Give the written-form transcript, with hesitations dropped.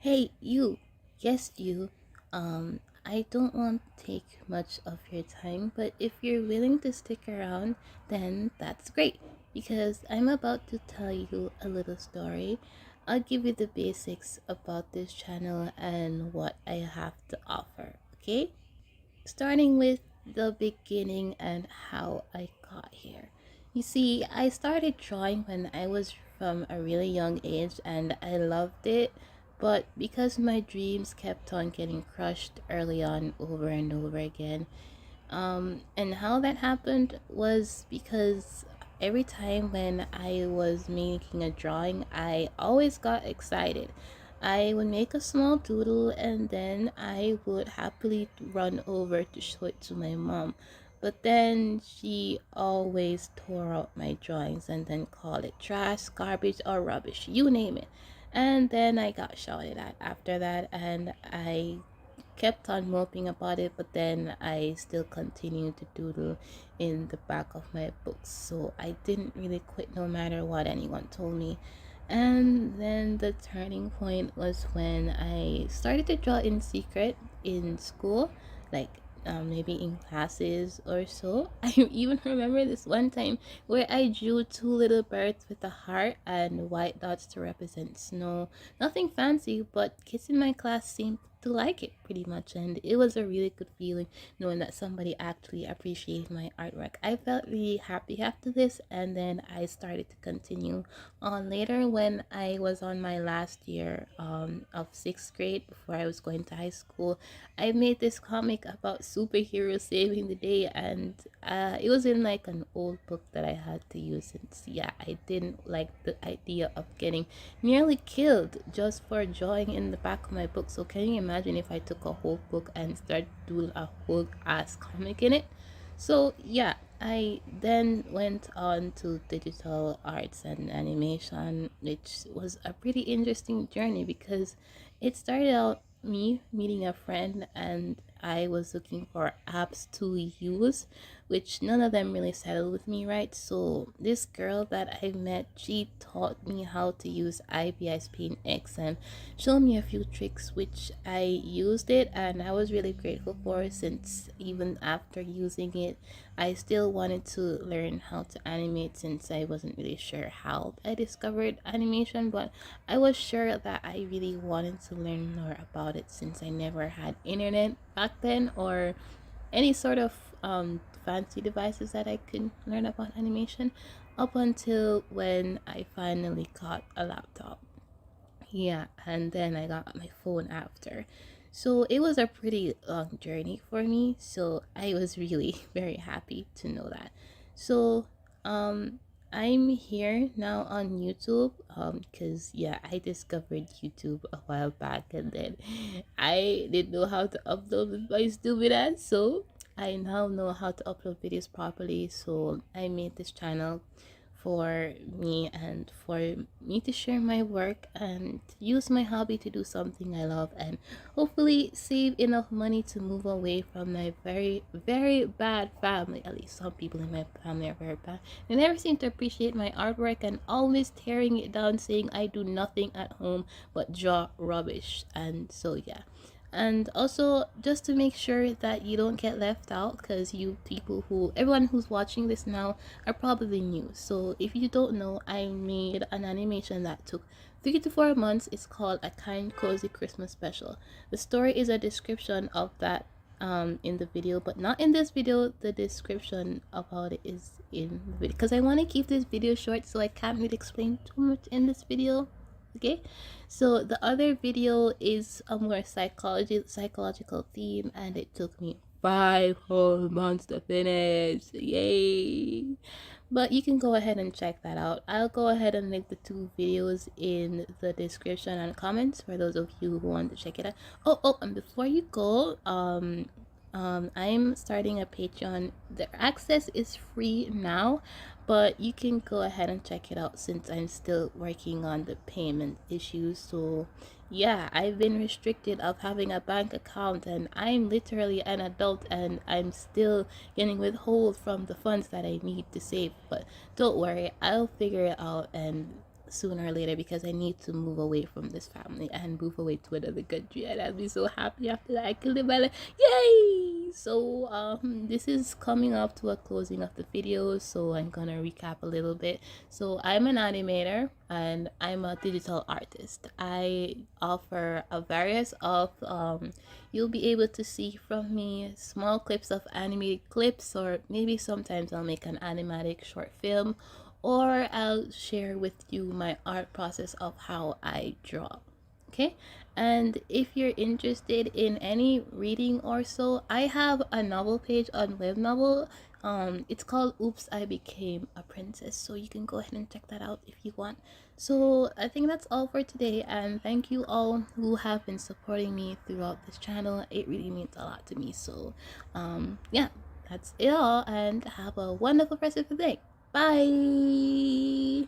Hey, you. Yes, you. I don't want to take much of your time, but if you're willing to stick around, then that's great because I'm about to tell you a little story. I'll give you the basics about this channel and what I have to offer, okay? Starting with the beginning and how I got here. You see, I started drawing when I was from a really young age and I loved it, but because my dreams kept on getting crushed early on over and over again, and how that happened was because every time when I was making a drawing, I always got excited. I would make a small doodle and then I would happily run over to show it to my mom. But then she always tore out my drawings and then called it trash, garbage, or rubbish, you name it. And then I got shouted at after that, and I kept on moping about it, but then I still continued to doodle in the back of my books. So I didn't really quit no matter what anyone told me. And then the turning point was when I started to draw in secret in school, like maybe in classes or so. I even remember this one time where I drew two little birds with a heart and white dots to represent snow. Nothing fancy, but kids in my class seemed to like it pretty much, and it was a really good feeling knowing that somebody actually appreciated my artwork. I felt really happy after this, and then I started to continue on later when I was on my last year of sixth grade before I was going to high school. I made this comic about superheroes saving the day, and it was in like an old book that I had to use since, yeah, I didn't like the idea of getting nearly killed just for drawing in the back of my book. So can you imagine if I took a whole book and started doing a whole ass comic in it? So yeah, I then went on to digital arts and animation, which was a pretty interesting journey because it started out me meeting a friend and I was looking for apps to use, which none of them really settled with me, right? So this girl that I met, she taught me how to use IBIS Paint X and showed me a few tricks, which I used it and I was really grateful for, since even after using it, I still wanted to learn how to animate since I wasn't really sure how I discovered animation, but I was sure that I really wanted to learn more about it since I never had internet back then or any sort of fancy devices that I could learn about animation, up until when I finally got a laptop. Yeah, and then I got my phone after. So it was a pretty long journey for me. So I was really very happy to know that. So um I'm here now on YouTube because yeah, I discovered YouTube a while back and then I didn't know how to upload with my stupid ass. So I now know how to upload videos properly. So I made this channel for me and for me to share my work and use my hobby to do something I love and hopefully save enough money to move away from my very, very bad family. At least some people in my family are very bad. They never seem to appreciate my artwork and always tearing it down, saying I do nothing at home but draw rubbish. And so, yeah, and also just to make sure that you don't get left out, because you people who everyone who's watching this now are probably new. So if you don't know, I made an animation that took 3 to 4 months. It's called A Kind Cozy Christmas Special. The story is a description of that in the video, but not in this video. The description about it is in the video because I want to keep this video short, so I can't really explain too much in this video. Okay, so the other video is a more psychological theme, and it took me 5 whole months to finish. Yay! But you can go ahead and check that out. I'll go ahead and link the two videos in the description and comments for those of you who want to check it out. And before you go, I'm starting a Patreon. The access is free now, but you can go ahead and check it out since I'm still working on the payment issues. So yeah, I've been restricted of having a bank account, and I'm literally an adult and I'm still getting withhold from the funds that I need to save. But don't worry, I'll figure it out, and sooner or later because I need to move away from this family and move away to another country, and I'll be so happy after that. I can live my life. Yay! So this is coming up to a closing of the video, so I'm gonna recap a little bit. So I'm an animator and I'm a digital artist. I offer a various of you'll be able to see from me small clips of animated clips, or maybe sometimes I'll make an animatic short film, or I'll share with you my art process of how I draw. Okay, and if you're interested in any reading or so, I have a novel page on Webnovel. It's called Oops, I Became a Princess, so you can go ahead and check that out if you want. So I think that's all for today, and thank you all who have been supporting me throughout this channel. It really means a lot to me. So yeah, that's it all, and have a wonderful rest of the day. Bye.